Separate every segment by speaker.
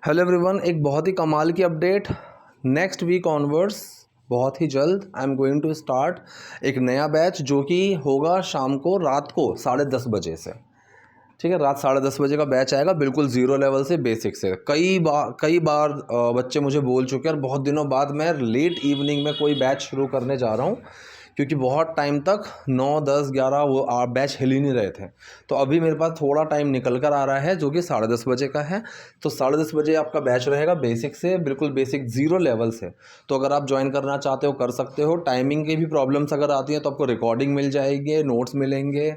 Speaker 1: Hello everyone, एक बहुत ही कमाल की अपडेट। नेक्स्ट वीक ऑनवर्ड्स बहुत ही जल्द I am going to start एक नया बैच जो कि होगा शाम को रात को 10:30 बजे से। ठीक है, रात 10:30 बजे का बैच आएगा, बिल्कुल ज़ीरो लेवल से, बेसिक से। कई बार बच्चे मुझे बोल चुके हैं और बहुत दिनों बाद मैं लेट इवनिंग में कोई बैच शुरू करने जा रहा हूँ, क्योंकि बहुत टाइम तक 9, 10, 11 वो बैच हिल ही नहीं रहे थे। तो अभी मेरे पास थोड़ा टाइम निकल कर आ रहा है जो कि 10:30 बजे का है। तो 10:30 बजे आपका बैच रहेगा बेसिक से, बिल्कुल बेसिक ज़ीरो लेवल से। तो अगर आप ज्वाइन करना चाहते हो कर सकते हो। टाइमिंग की भी प्रॉब्लम्स अगर आती हैं तो आपको रिकॉर्डिंग मिल जाएगी, नोट्स मिलेंगे।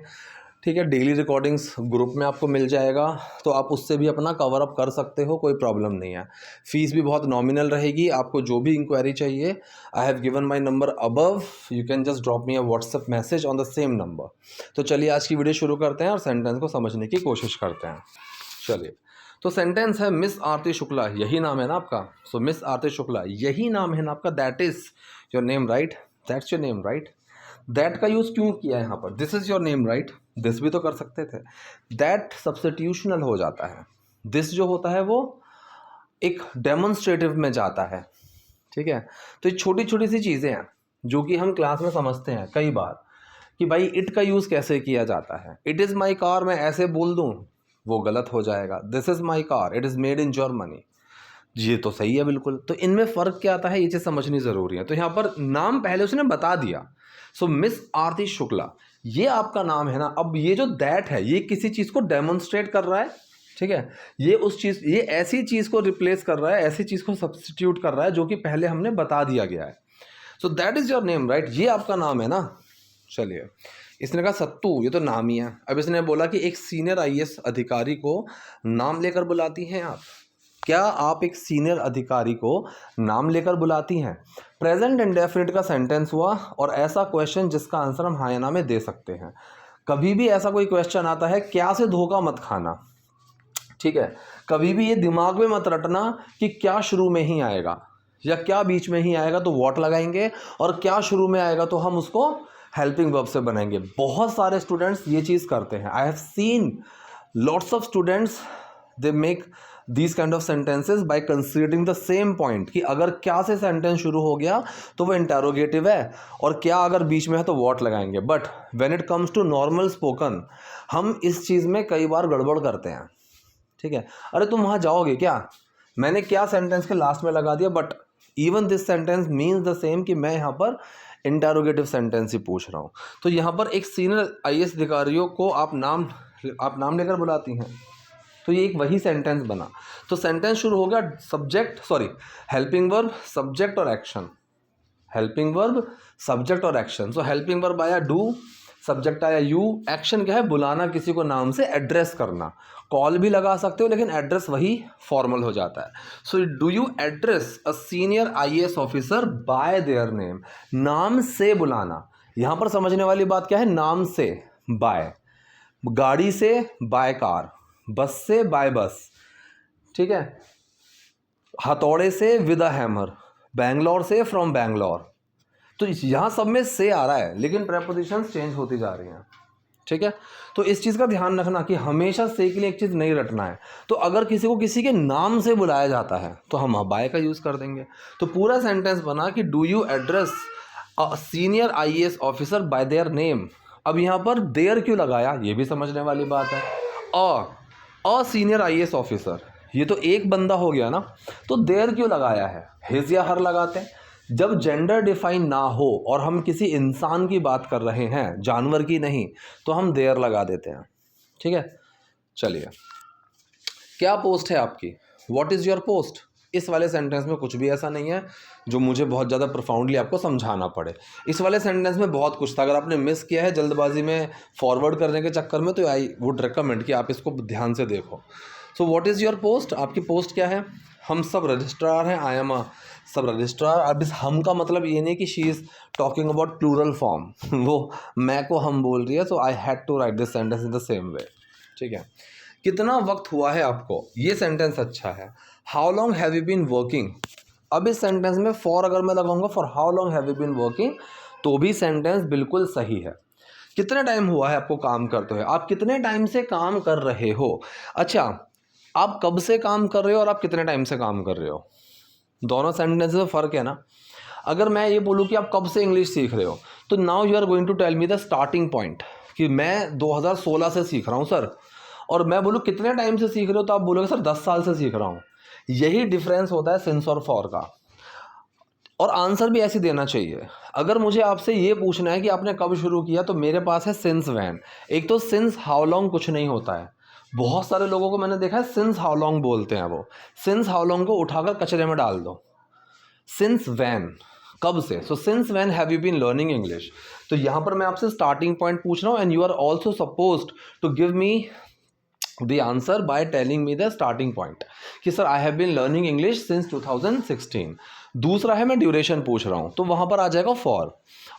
Speaker 1: ठीक है, डेली रिकॉर्डिंग्स ग्रुप में आपको मिल जाएगा, तो आप उससे भी अपना कवर अप कर सकते हो, कोई प्रॉब्लम नहीं है। फ़ीस भी बहुत नॉमिनल रहेगी। आपको जो भी इंक्वायरी चाहिए, I have given my number above, you can just drop me a WhatsApp message on the same number. तो चलिए आज की वीडियो शुरू करते हैं और सेंटेंस को समझने की कोशिश करते हैं। चलिए, तो सेंटेंस है मिस आरती शुक्ला, यही नाम है ना आपका। सो मिस आरती शुक्ला यही नाम है ना आपका, that is your name right, that's your name right. That का यूज़ क्यों किया है यहाँ पर? This is your name right, this भी तो कर सकते थे। दैट सब्स्टिट्यूशनल हो जाता है। दिस जो होता है वो एक डेमोन्स्ट्रेटिव में जाता है। ठीक है, तो ये छोटी छोटी सी चीज़ें हैं जो कि हम क्लास में समझते हैं कई बार कि भाई इट का यूज़ कैसे किया जाता है। इट इज़ माई कार मैं ऐसे बोल दूँ वो गलत हो जाएगा। This is my car, it is made in Germany, ये तो सही है बिल्कुल। तो इनमें फ़र्क क्या आता है, ये चीज़ समझनी ज़रूरी है। तो यहाँ पर नाम पहले उसने बता दिया। सो मिस आरती शुक्ला ये आपका नाम है ना। अब ये जो दैट है ये किसी चीज़ को डेमोन्स्ट्रेट कर रहा है। ठीक है, ये उस चीज़, ये ऐसी चीज़ को रिप्लेस कर रहा है, ऐसी चीज़ को सब्स्टिट्यूट कर रहा है जो कि पहले हमने बता दिया गया है। So that is your name right, ये आपका नाम है ना। चलिए, इसने कहा सत्तू, ये तो नाम ही है। अब इसने बोला कि एक सीनियर आईएएस अधिकारी को नाम लेकर बुलाती हैं आप। क्या आप एक सीनियर अधिकारी को नाम लेकर बुलाती हैं? प्रेजेंट इंडेफिनिट का सेंटेंस हुआ और ऐसा क्वेश्चन जिसका आंसर हम हाँ या ना में दे सकते हैं। कभी भी ऐसा कोई क्वेश्चन आता है, क्या से धोखा मत खाना। ठीक है, कभी भी ये दिमाग में मत रटना कि क्या शुरू में ही आएगा या क्या बीच में ही आएगा तो व्हाट लगाएंगे, और क्या शुरू में आएगा तो हम उसको हेल्पिंग वर्ब से बनाएंगे। बहुत सारे स्टूडेंट्स ये चीज़ करते हैं। I have seen lots of students, they make these kind of sentences by considering the same point कि अगर क्या से सेंटेंस शुरू हो गया तो वो इंटेरोगेटिव है, और क्या अगर बीच में है तो व्हाट लगाएंगे। But when it comes to normal spoken हम इस चीज़ में कई बार गड़बड़ करते हैं। ठीक है, अरे तुम वहाँ जाओगे क्या, मैंने क्या सेंटेंस के लास्ट में लगा दिया, but even this sentence means the same कि मैं यहाँ पर इंटेरोगेटिव सेंटेंस ही पूछ रहा हूँ। तो यहाँ पर एक सीनियर आईएएस अधिकारियों को आप नाम लेकर बुलाती हैं, तो ये एक वही सेंटेंस बना। तो सेंटेंस शुरू हो गया subject, sorry, helping verb, subject और एक्शन। हेल्पिंग वर्ब, सब्जेक्ट और एक्शन। सो हेल्पिंग वर्ब आया डू, सब्जेक्ट आया यू, एक्शन क्या है, बुलाना किसी को नाम से, एड्रेस करना। कॉल भी लगा सकते हो लेकिन एड्रेस वही फॉर्मल हो जाता है। So do you address a senior IAS officer bye their name, नाम से बुलाना। यहां पर समझने वाली बात क्या है, नाम से बाय, गाड़ी से बाय कार, बस से बाय बस। ठीक है, हथौड़े से विद अ हैमर, बैंगलोर से फ्रॉम बैंगलोर। तो यहाँ सब में से आ रहा है लेकिन प्रेपोजिशंस चेंज होती जा रही हैं। ठीक है, तो इस चीज़ का ध्यान रखना कि हमेशा से के लिए एक चीज़ नहीं रटना है। तो अगर किसी को किसी के नाम से बुलाया जाता है तो हम बाय का यूज़ कर देंगे। तो पूरा सेंटेंस बना कि do you address a senior IAS officer bye their name. अब यहाँ पर देयर क्यों लगाया, ये भी समझने वाली बात है। अ सीनियर आईएएस ऑफिसर, ये तो एक बंदा हो गया ना, तो देयर क्यों लगाया है, हिज या हर लगाते हैं। जब जेंडर डिफाइन ना हो और हम किसी इंसान की बात कर रहे हैं, जानवर की नहीं, तो हम देयर लगा देते हैं। ठीक है, चलिए, क्या पोस्ट है आपकी, व्हाट इज़ योर पोस्ट। इस वाले सेंटेंस में कुछ भी ऐसा नहीं है जो मुझे बहुत ज़्यादा प्रोफाउंडली आपको समझाना पड़े। इस वाले सेंटेंस में बहुत कुछ था, अगर आपने मिस किया है जल्दबाजी में फॉरवर्ड करने के चक्कर में, तो आई वुड रिकमेंड कि आप इसको ध्यान से देखो। So what is your post, आपकी पोस्ट क्या है। हम सब रजिस्ट्रार हैं, आई एम अ सब रजिस्ट्रार। अब इस हम का मतलब ये नहीं कि she is talking about plural form, वो मैं को हम बोल रही है। So I had to write this sentence in the same way. ठीक है, कितना वक्त हुआ है आपको, ये सेंटेंस अच्छा है। How long have you been working. अब इस सेंटेंस में फॉर अगर मैं लगाऊंगा, for how long have you been working, तो भी सेंटेंस बिल्कुल सही है। कितने टाइम हुआ है आपको काम करते हुए, आप कितने टाइम से काम कर रहे हो। अच्छा, आप कब से काम कर रहे हो और आप कितने टाइम से काम कर रहे हो, दोनों सेंटेंसेस में फ़र्क है ना। अगर मैं ये बोलूँ कि आप कब से इंग्लिश सीख रहे हो, तो now you are going to tell me the starting point कि मैं 2016 से सीख रहा हूँ सर, और मैं बोलूँ कितने टाइम से सीख रहे हो, तो आप बोलोगे सर 10 साल से सीख रहा हूँ। यही डिफरेंस होता है सिंस और फॉर का। और आंसर भी ऐसे देना चाहिए। अगर मुझे आपसे ये पूछना है कि आपने कब शुरू किया, तो मेरे पास है सिंस व्हेन। एक तो सिंस हाउ लॉन्ग कुछ नहीं होता है, बहुत सारे लोगों को मैंने देखा है सिंस हाउ लॉन्ग बोलते हैं। वो सिंस हाउ लॉन्ग को उठाकर कचरे में डाल दो। सिंस व्हेन, कब से। So since when have you been learning English. तो यहाँ पर मैं आपसे स्टार्टिंग पॉइंट पूछ रहा हूँ, and you are also supposed to give me the answer by telling me the starting point कि sir I have been learning English since 2016। दूसरा है मैं ड्यूरेशन पूछ रहा हूँ, तो वहाँ पर आ जाएगा फॉर,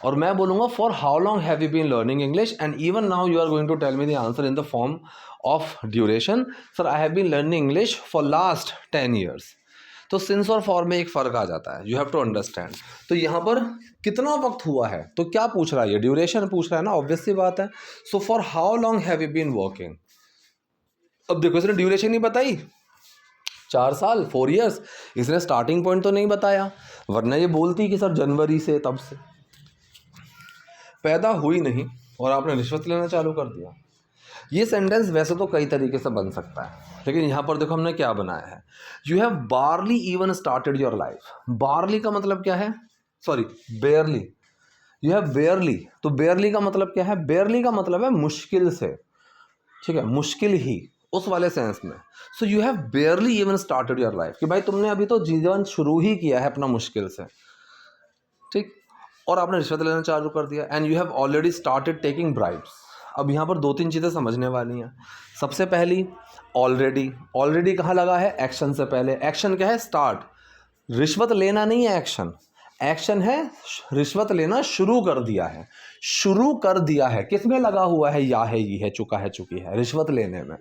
Speaker 1: और मैं बोलूँगा for how long have you been learning English, and even now you are going to tell me the answer in the form of duration. Sir I have been learning English for last 10 years। तो since और for में एक फ़र्क आ जाता है, you have to understand. तो यहाँ पर कितना वक्त हुआ है, तो क्या पूछ रहा है, ये ड्यूरेशन पूछ रहा है ना, ऑब्वियस सी बात है। So for how long have you been working. अब देखो इसने ड्यूरेशन नहीं बताई, 4 साल 4 years, इसने स्टार्टिंग पॉइंट तो नहीं बताया, वरना ये बोलती कि सर जनवरी से, तब से। पैदा हुई नहीं और आपने रिश्वत लेना चालू कर दिया। ये सेंटेंस वैसे तो कई तरीके से बन सकता है, लेकिन यहाँ पर देखो हमने क्या बनाया है, you have barely even started your life. Barely का मतलब क्या है, sorry barely, you have barely. तो बेयरली का मतलब क्या है, बेयरली का मतलब है मुश्किल से, ठीक है, मुश्किल ही, उस वाले सेंस में। सो you have बेयरली even started your life, कि भाई तुमने अभी तो जीवन शुरू ही किया है अपना मुश्किल से, ठीक, और आपने रिश्वत लेना चालू कर दिया। And you have already started taking bribes. अब यहाँ पर 2-3 चीज़ें समझने वाली हैं। सबसे पहली, ऑलरेडी। ऑलरेडी कहाँ लगा है, एक्शन से पहले। एक्शन क्या है, स्टार्ट। रिश्वत लेना नहीं है एक्शन, एक्शन है रिश्वत लेना शुरू कर दिया है। शुरू कर दिया है किस में लगा हुआ है, या है, ये है, चुका है, चुकी है, रिश्वत लेने में।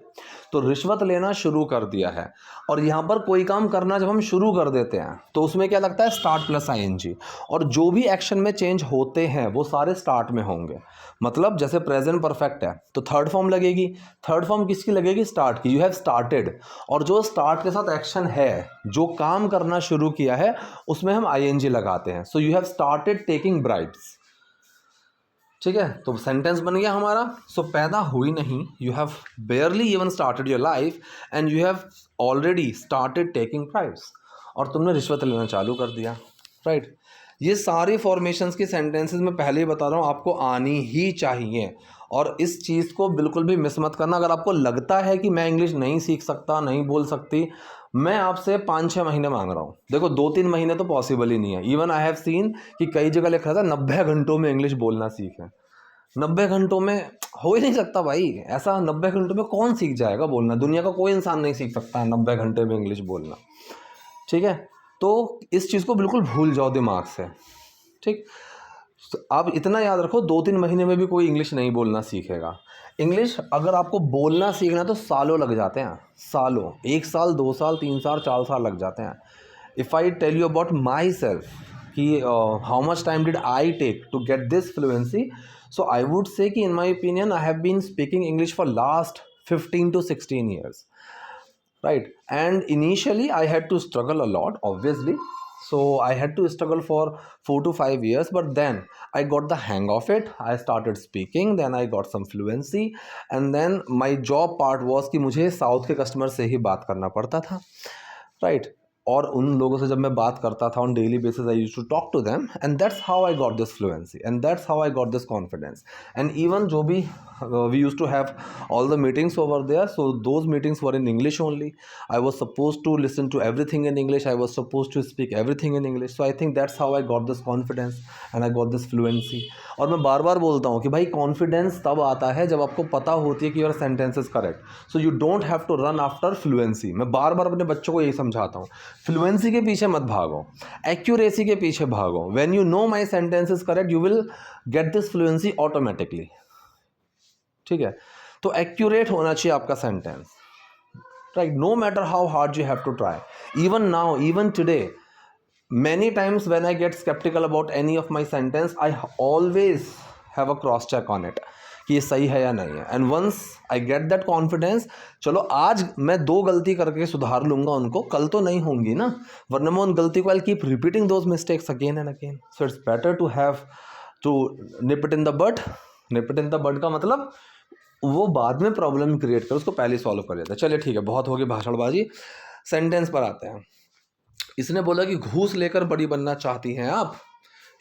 Speaker 1: तो रिश्वत लेना शुरू कर दिया है। और यहाँ पर कोई काम करना जब हम शुरू कर देते हैं तो उसमें क्या लगता है, स्टार्ट प्लस आईएनजी। और जो भी एक्शन में चेंज होते हैं वो सारे स्टार्ट में होंगे। मतलब जैसे प्रेजेंट परफेक्ट है तो थर्ड फॉर्म लगेगी। थर्ड फॉर्म किसकी लगेगी, स्टार्ट की, यू हैव स्टार्टेड। और जो स्टार्ट के साथ एक्शन है, जो काम करना शुरू किया है, उसमें हम आईएनजी लगाते हैं। सो you have started taking bribes, ठीक है। तो सेंटेंस बन गया हमारा। सो पैदा हुई नहीं, you have बेयरली even started your life, and you have already started taking bribes. और तुमने रिश्वत लेना चालू कर दिया, राइट। ये सारी फॉर्मेशंस के सेंटेंसेस में पहले ही बता रहा हूँ, आपको आनी ही चाहिए। और इस चीज़ को बिल्कुल भी मिस मत करना। अगर आपको लगता है कि मैं इंग्लिश नहीं सीख सकता, नहीं बोल सकती, मैं आपसे 5-6 महीने मांग रहा हूँ। देखो 2-3 महीने तो पॉसिबल ही नहीं है। इवन आई हैव सीन कि कई जगह लिखा था 90 घंटों में इंग्लिश बोलना सीखें। 90 घंटों में हो ही नहीं सकता भाई, ऐसा 90 घंटों में कौन सीख जाएगा बोलना। दुनिया का कोई इंसान नहीं सीख सकता है 90 घंटे में इंग्लिश बोलना, ठीक है। तो इस चीज़ को बिल्कुल भूल जाओ दिमाग से, ठीक। आप इतना याद रखो, 2-3 महीने में भी कोई इंग्लिश नहीं बोलना सीखेगा। इंग्लिश अगर आपको बोलना सीखना है तो सालों लग जाते हैं, सालों, 1 साल 2 साल 3 साल 4 साल लग जाते हैं। If I tell you about myself कि how much time did I take to get this fluency, so I would say कि in my opinion I have been speaking English for last 15 to 16 years, right? And initially I had to struggle a lot, obviously. So I had to struggle for 4 to 5 years, but then I got the hang of it. I started speaking, then I got some fluency, and then my job part was कि मुझे south के customer से ही बात करना पड़ता था, right? और उन लोगों से जब मैं बात करता था on daily basis, I used to talk to them, and that's how I got this fluency, and that's how I got this confidence. And even जो भी we used to have all the meetings over there, so those meetings were in English only. I was suppose to listen to everything in English, I was suppose to speak everything in English. So I think that's how I got this confidence and I got this fluency. और मैं बार बार बोलता हूँ कि भाई confidence तब आता है जब आपको पता होती है कि your sentence is correct. So you don't have to run after fluency. मैं बार बार अपने बच्चों को यही समझाता हूँ, फ्लुएंसी के पीछे मत भागो, एक्यूरेसी के पीछे भागो। When you know my sentence is correct, you will get this fluency automatically, ठीक है। तो एक्यूरेट होना चाहिए आपका sentence, right, no matter how hard you have to try. Even now, even today, many times when I get skeptical about any of my sentence, I always have a cross check on it कि ये सही है या नहीं है। And once I get that confidence, चलो आज मैं 2 गलती करके सुधार लूंगा उनको, कल तो नहीं होंगी ना, वरना मैं उन गलती को I keep repeating those mistakes again and again. So it's better to have to nip it in the bud. Nip it in the bud का मतलब वो बाद में प्रॉब्लम क्रिएट कर, उसको पहले सॉल्व कर लेता है। चलिए ठीक है, बहुत होगी भाषणबाजी, सेंटेंस पर आते हैं। इसने बोला कि घूस लेकर बड़ी बनना चाहती हैं आप,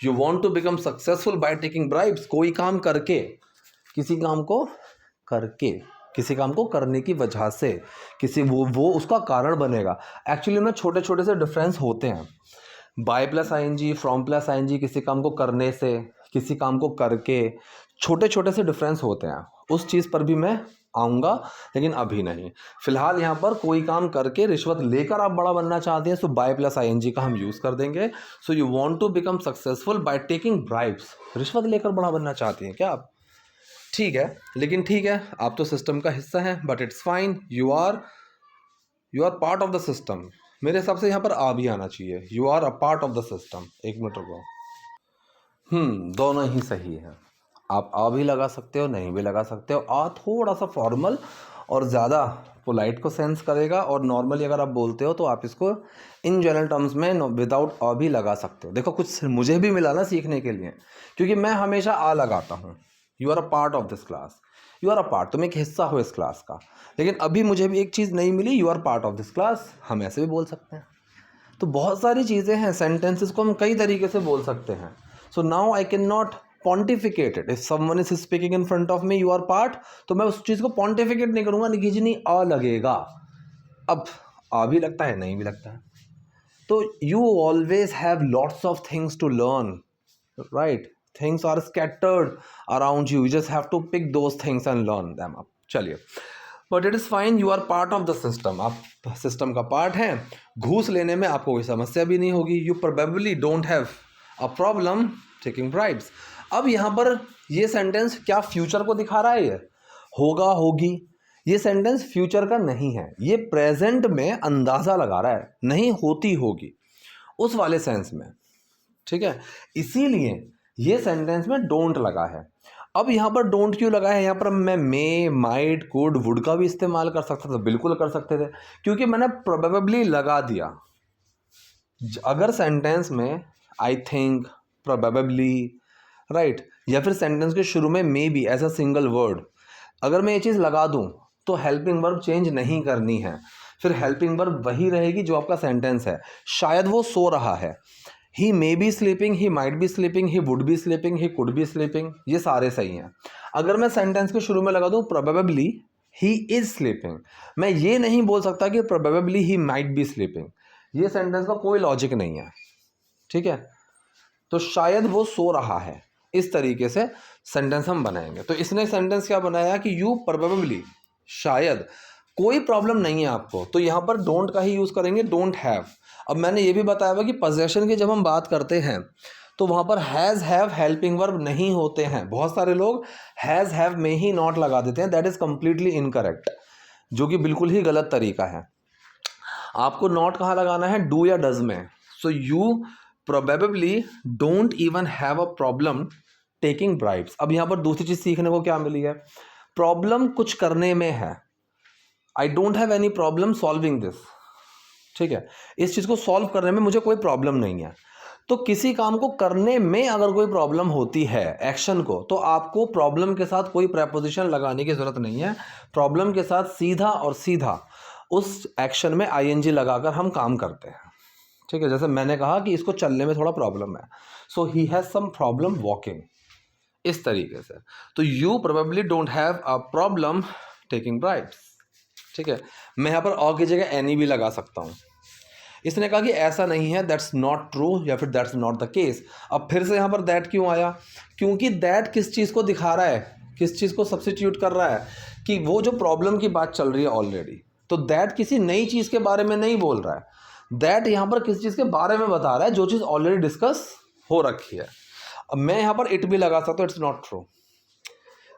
Speaker 1: you want to become successful by taking bribes. कोई काम करके, किसी काम को करके, किसी काम को करने की वजह से, किसी वो उसका कारण बनेगा। एक्चुअली में छोटे छोटे से डिफरेंस होते हैं, by plus ING, from plus ING, किसी काम को करने से, किसी काम को करके, छोटे छोटे से डिफरेंस होते हैं। उस चीज़ पर भी मैं आऊँगा, लेकिन अभी नहीं। फिलहाल यहाँ पर कोई काम करके रिश्वत लेकर आप बड़ा बनना चाहते हैं, सो बाय प्लस आईएनजी का हम यूज़ कर देंगे। So you want to become successful by taking bribes. रिश्वत लेकर बड़ा बनना चाहती हैं क्या आप? ठीक है, लेकिन ठीक है, आप तो सिस्टम का हिस्सा हैं, but it's fine, you are part of the system. मेरे हिसाब से यहाँ पर आ भी आना चाहिए, you are a part of the system. एक मिनट रुको, दोनों ही सही है। आप आ भी लगा सकते हो, नहीं भी लगा सकते हो। आ थोड़ा सा फॉर्मल और ज़्यादा पोलाइट को सेंस करेगा, और नॉर्मली अगर आप बोलते हो तो आप इसको इन जनरल टर्म्स में विदाउट आ भी लगा सकते हो। देखो कुछ मुझे भी मिला ना सीखने के लिए, क्योंकि मैं हमेशा आ लगाता हूँ। You are a part of this class, you are a part, तुम एक हिस्सा हो इस क्लास का। लेकिन अभी मुझे भी एक चीज़ नहीं मिली, you are part of this class, हम ऐसे भी बोल सकते हैं। तो बहुत सारी चीज़ें हैं, सेंटेंसेस को हम कई तरीके से बोल सकते हैं। So now I can not pontificate it. If someone is speaking in front of me, you are part, तो मैं उस चीज़ को pontificate नहीं करूँगा, निकीजनी आ लगेगा। अब आ भी लगता है, नहीं भी लगता है। तो you always have lots of things to learn, right? Things are scattered around you. You just have to pick those things and learn them up. चलिए, but it is fine. You are part of the system. आप system का part हैं। घूस लेने में आपको कोई समस्या भी नहीं होगी। You probably don't have a problem taking bribes. अब यहाँ पर ये सेंटेंस क्या फ्यूचर को दिखा रहा है? ये होगा, होगी, ये सेंटेंस फ्यूचर का नहीं है, ये प्रेजेंट में अंदाज़ा लगा रहा है, नहीं होती होगी उस वाले सेंस में, ठीक है। इसीलिए ये सेंटेंस में डोंट लगा है। अब यहाँ पर डोंट क्यों लगा है? यहाँ पर मैं मे, माइट, कुड, वुड का भी इस्तेमाल कर सकता था, बिल्कुल कर सकते थे, क्योंकि मैंने प्रोबेबली लगा दिया। अगर सेंटेंस में आई थिंक, प्रोबेबली, राइट, या फिर सेंटेंस के शुरू में maybe as a single word, अगर मैं ये चीज़ लगा दूं तो हेल्पिंग वर्ब चेंज नहीं करनी है, फिर हेल्पिंग वर्ब वही रहेगी जो आपका सेंटेंस है। शायद वो सो रहा है, he may be sleeping, he might be sleeping, he would be sleeping, he could be sleeping, ये सारे सही हैं। अगर मैं सेंटेंस के शुरू में लगा दूं प्रोबेबली ही इज स्लीपिंग, मैं ये नहीं बोल सकता कि probably he might be sleeping, ये सेंटेंस का कोई लॉजिक नहीं है, ठीक है। तो शायद वो सो रहा है, इस तरीके से सेंटेंस हम बनाएंगे। तो इसने सेंटेंस क्या बनाया कि यू प्रोबेबली, शायद, कोई प्रॉब्लम नहीं है आपको, तो यहाँ पर डोंट का ही यूज़ करेंगे, डोंट हैव। अब मैंने ये भी बताया हुआ कि पोजेशन की जब हम बात करते हैं तो वहाँ पर हैज़, हैव हेल्पिंग वर्ब नहीं होते हैं। बहुत सारे लोग हैज़, हैव में ही नॉट लगा देते हैं, दैट इज़ कम्प्लीटली इनकरेक्ट, जो कि बिल्कुल ही गलत तरीका है। आपको नॉट कहाँ लगाना है? डू या डज में। So you probably don't even have a problem taking bribes. अब यहाँ पर दूसरी चीज़ सीखने को क्या मिली है? प्रॉब्लम कुछ करने में है, I don't have any problem solving this, ठीक है, इस चीज़ को सॉल्व करने में मुझे कोई प्रॉब्लम नहीं है। तो किसी काम को करने में अगर कोई प्रॉब्लम होती है, एक्शन को, तो आपको प्रॉब्लम के साथ कोई प्रेपोजिशन लगाने की ज़रूरत नहीं है। प्रॉब्लम के साथ सीधा और सीधा उस एक्शन में आईएनजी लगाकर हम काम करते हैं, ठीक है। जैसे मैंने कहा कि इसको चलने में थोड़ा प्रॉब्लम है, so he has some problem walking, इस तरीके से। तो you probably don't have a problem taking bribes, ठीक है। मैं यहाँ पर और की जगह एनी भी लगा सकता हूँ। इसने कहा कि ऐसा नहीं है, दैट्स नॉट ट्रू, या फिर दैट्स नॉट द केस। अब फिर से यहाँ पर दैट क्यों आया? क्योंकि दैट किस चीज़ को दिखा रहा है, किस चीज़ को सब्स्टिट्यूट कर रहा है? कि वो जो प्रॉब्लम की बात चल रही है ऑलरेडी, तो दैट किसी नई चीज़ के बारे में नहीं बोल रहा है। दैट यहाँ पर किस चीज़ के बारे में बता रहा है? जो चीज़ ऑलरेडी डिस्कस हो रखी है। अब मैं यहाँ पर इट भी लगा सकता हूँ, इट्स नॉट ट्रू।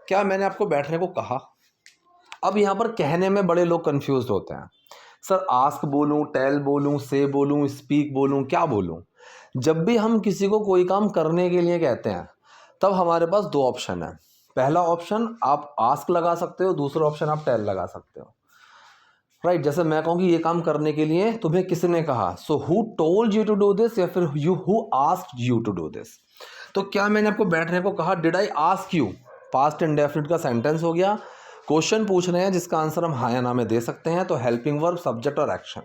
Speaker 1: क्या मैंने आपको बैठने को कहा? अब यहाँ पर कहने में बड़े लोग कंफ्यूज होते हैं, सर आस्क बोलूँ, टेल बोलूँ, से बोलूँ, स्पीक बोलूँ, क्या बोलूँ? जब भी हम किसी को कोई काम करने के लिए कहते हैं तब हमारे पास दो ऑप्शन है। पहला ऑप्शन आप आस्क लगा सकते हो, दूसरा ऑप्शन आप टेल लगा सकते हो, राइट। जैसे मैं कहूँ कि ये काम करने के लिए तुम्हें किसने कहा, so who told you to do this, या फिर you who asked you to do this. तो क्या मैंने आपको बैठने को कहा, did I ask you, past indefinite का सेंटेंस हो गया। क्वेश्चन पूछ रहे हैं जिसका आंसर हम हाँ या ना में दे सकते हैं, तो हेल्पिंग वर्ब, सब्जेक्ट और एक्शन।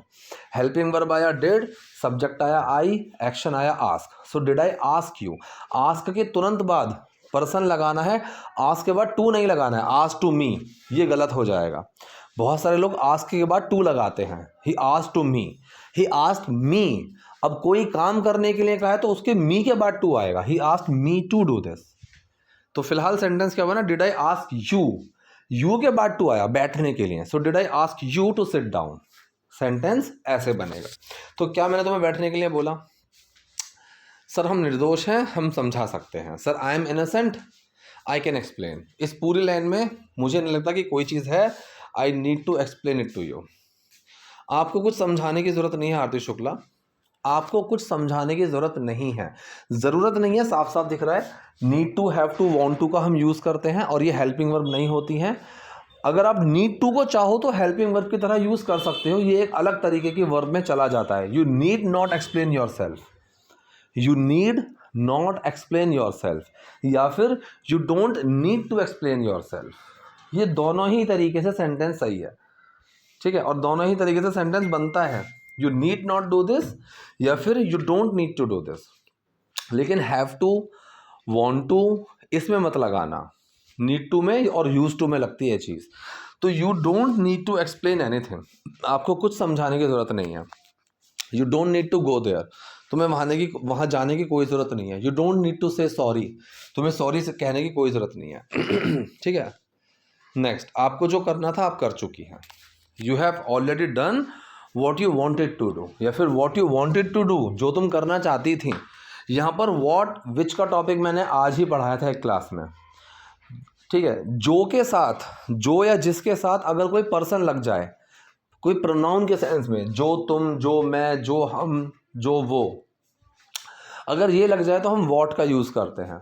Speaker 1: हेल्पिंग वर्ब आया डिड, सब्जेक्ट आया आई, एक्शन आया ask. So did I ask you, ask के तुरंत बाद पर्सन लगाना है, आस्क के बाद टू नहीं लगाना है, आस्क टू मी, ये गलत हो जाएगा। बहुत सारे लोग आस्क के बाद टू लगाते हैं, he ask to me, he ask me. अब कोई काम करने के लिए कहा है तो उसके मी के बाद टू आएगा, he ask me to do this. तो फिलहाल सेंटेंस क्या बना, did I ask you, you के बाद टू आया बैठने के लिए, so did I ask you to sit down. Sentence ऐसे बनेगा। तो क्या मैंने तुम्हें बैठने के लिए बोला, सर हम निर्दोष हैं, हम समझा सकते हैं, sir I am innocent, I can explain. इस पूरी लाइन में मुझे नहीं लगता कि कोई चीज़ है, I need to explain it to you. आपको कुछ समझाने की ज़रूरत नहीं है आरती शुक्ला, आपको कुछ समझाने की ज़रूरत नहीं है, ज़रूरत नहीं है, साफ साफ दिख रहा है। Need to, have to, want to का हम यूज़ करते हैं और ये हेल्पिंग वर्ब नहीं होती हैं। अगर आप नीड टू को चाहो तो हेल्पिंग वर्ब की तरह यूज़ कर सकते हो, ये एक अलग तरीके की वर्ब में चला जाता है। You need not explain yourself, you need not explain yourself, या फिर you don't need to explain yourself. ये दोनों ही तरीके से सेंटेंस सही है, ठीक है, और दोनों ही तरीके से सेंटेंस बनता है। You need not do this या फिर you don't need to do this. लेकिन हैव टू, वांट टू, इसमें मत लगाना, नीड टू में और यूज टू में लगती है चीज़। तो you don't need to explain anything, आपको कुछ समझाने की ज़रूरत नहीं है। You don't need to go there, तुम्हें वहाँ जाने की कोई ज़रूरत नहीं है। You don't need to say sorry, तुम्हें सॉरी से कहने की कोई ज़रूरत नहीं है। ठीक है, नेक्स्ट, आपको जो करना था आप कर चुकी हैं। You have already done what you wanted to do, या फिर what you wanted to do, जो तुम करना चाहती थी। यहाँ पर वॉट विच का टॉपिक मैंने आज ही पढ़ाया था एक क्लास में, ठीक है। जो के साथ, जो या जिसके साथ अगर कोई पर्सन लग जाए, कोई प्रोनाउन के सेंस में, जो तुम, जो मैं, जो हम, जो वो, अगर ये लग जाए तो हम वॉट का यूज़ करते हैं।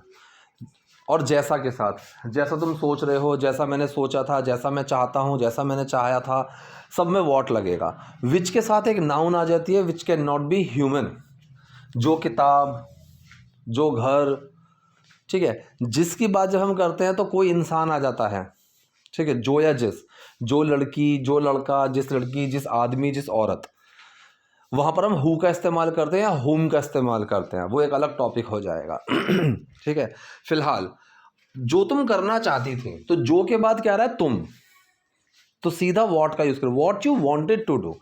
Speaker 1: और जैसा के साथ, जैसा तुम सोच रहे हो, जैसा मैंने सोचा था, जैसा मैं चाहता हूँ, जैसा मैंने चाहा था, सब में वॉट लगेगा। विच के साथ एक नाउन आ जाती है, which can not be human, जो किताब, जो घर, ठीक है। जिसकी बात जब हम करते हैं तो कोई इंसान आ जाता है, ठीक है। जो या जिस, जो लड़की, जो लड़का, जिस लड़की, जिस आदमी, जिस औरत, वहाँ पर हम हु का इस्तेमाल करते हैं या हुम का इस्तेमाल करते हैं, वो एक अलग टॉपिक हो जाएगा। ठीक है, फिलहाल जो तुम करना चाहती थी, तो जो के बाद क्या आ रहा है, तुम, तो सीधा वॉट का यूज करो, what you wanted to do.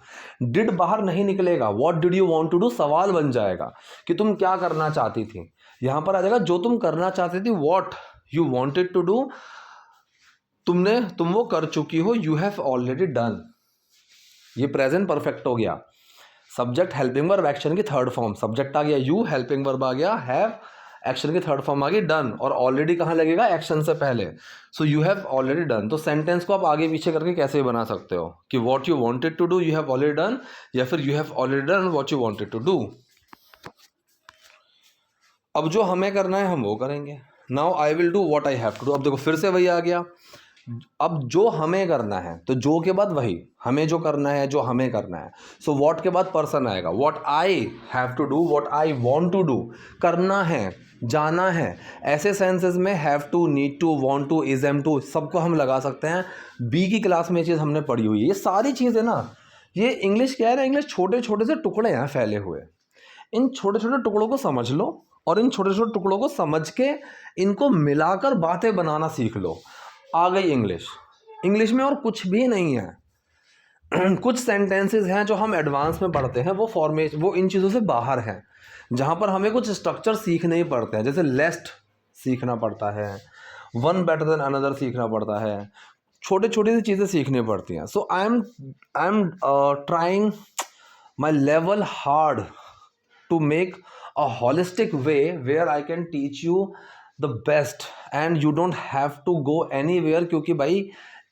Speaker 1: Did बाहर नहीं निकलेगा, what did you want to do सवाल बन जाएगा कि तुम क्या करना चाहती थी। यहां पर आ जाएगा जो तुम करना चाहती थी, what you wanted to do, तुम वो कर चुकी हो, यू हैव ऑलरेडी डन। ये प्रेजेंट परफेक्ट हो गया। सब्जेक्ट, हेल्पिंग वर्ब, एक्शन की थर्ड फॉर्म, सब्जेक्ट आ गया यू, हेल्पिंग वर्ब आ गया हैव, एक्शन की थर्ड फॉर्म आ गई डन, और ऑलरेडी कहाँ लगेगा, एक्शन से पहले। So you have already done. तो सेंटेंस को आप आगे पीछे करके कैसे बना सकते हो कि what you wanted to do, you have already done, या फिर you have already done what you wanted to do. अब जो हमें करना है हम वो करेंगे। Now I will do what I have to do. अब देखो फिर से वही आ गया, अब जो हमें करना है, तो जो के बाद वही, हमें जो करना है, जो हमें करना है। सो व्हाट के बाद पर्सन आएगा, what I have to do, what I want to do, करना है, जाना है। ऐसे सेंसेस में have to, need to, want to, is am to, सबको हम लगा सकते हैं। बी की क्लास में ये चीज़ हमने पढ़ी हुई है। ये सारी चीज़ें ना, ये इंग्लिश क्या है ना, इंग्लिश छोटे छोटे से टुकड़े हैं फैले हुए। इन छोटे छोटे टुकड़ों को समझ लो, और इन छोटे छोटे टुकड़ों को समझ के इनको मिलाकर बातें बनाना सीख लो, आ गई इंग्लिश। इंग्लिश में और कुछ भी नहीं है। कुछ सेंटेंसेस हैं जो हम एडवांस में पढ़ते हैं, वो फॉर्मेशन, वो इन चीज़ों से बाहर हैं, जहाँ पर हमें कुछ स्ट्रक्चर सीखने ही पड़ते हैं। जैसे लेस्ट सीखना पड़ता है, वन बेटर देन अनदर सीखना पड़ता है, छोटे छोटी सी चीज़ें सीखनी पड़ती हैं। So I am trying my level hard to make a holistic way where I can teach you the best and you don't have to go anywhere, क्योंकि भाई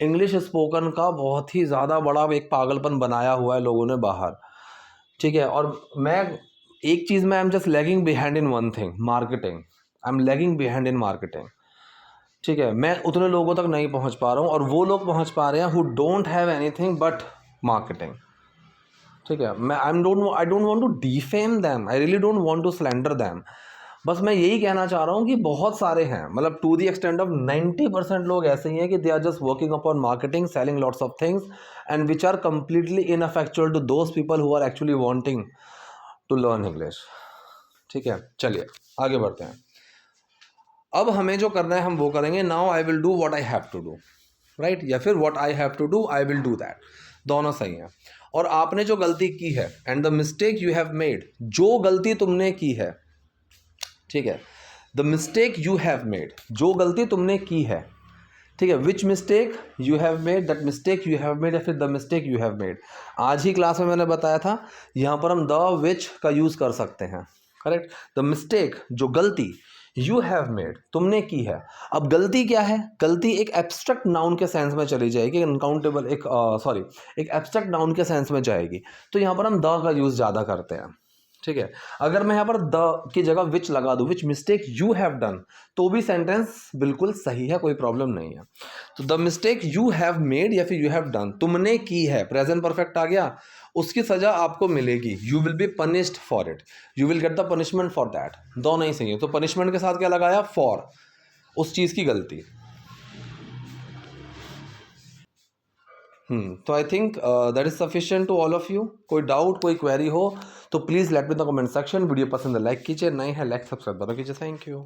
Speaker 1: इंग्लिश स्पोकन का बहुत ही ज़्यादा बड़ा एक पागलपन बनाया हुआ है लोगों ने बाहर, ठीक है। और मैं एक चीज़ में I am just lagging behind in one thing, marketing. I am lagging behind in marketing. ठीक है, मैं उतने लोगों तक नहीं पहुंच पा रहा हूं और वो लोग पहुंच पा रहे हैं who don't have anything but marketing. ठीक है, मैं I don't want to defame them, I really don't want to slander them. बस मैं यही कहना चाह रहा हूँ कि बहुत सारे हैं, मतलब टू द एक्सटेंट ऑफ 90% लोग ऐसे ही हैं कि they are just working upon marketing, selling lots of things and which are completely ineffectual to those people who are actually wanting to learn English. ठीक है, चलिए आगे बढ़ते हैं। अब हमें जो करना है हम वो करेंगे। Now I will do what I have to do, right, या फिर what I have to do I will do that, दोनों सही हैं। और आपने जो गलती की है, and the mistake you have made, जो गलती तुमने की है, ठीक है, the mistake you have made, जो गलती तुमने की है, ठीक है, which mistake you have made, that mistake you have made, या फिर the mistake you have made. आज ही क्लास में मैंने बताया था, यहाँ पर हम द विच का यूज़ कर सकते हैं, करेक्ट। द मिस्टेक, जो गलती, यू हैव मेड, तुमने की है। अब गलती क्या है? गलती एक एब्स्ट्रैक्ट नाउन के सेंस में चली जाएगी, अनकाउंटेबल, एक एब्स्ट्रैक्ट नाउन के सेंस में जाएगी, तो यहाँ पर हम द का यूज़ ज़्यादा करते हैं। ठीक है, अगर मैं यहाँ पर द की जगह विच लगा दूँ, विच मिस्टेक यू हैव डन, तो भी सेंटेंस बिल्कुल सही है, कोई प्रॉब्लम नहीं है। तो the mistake you have made या फिर यू हैव डन, तुमने की है, प्रेजेंट परफेक्ट आ गया, उसकी सजा आपको मिलेगी, you will be punished for it, you will get the punishment for that. दोनों ही सही है, तो पनिशमेंट के साथ क्या लगाया? फॉर, उस चीज़ की गलती। तो I think that is sufficient to all of you. कोई डाउट, कोई क्वेरी हो तो please let me in the comment section. Video पसंद है लाइक कीजिए, नए हैं लाइक सब्सक्राइब कीजिए। Thank you.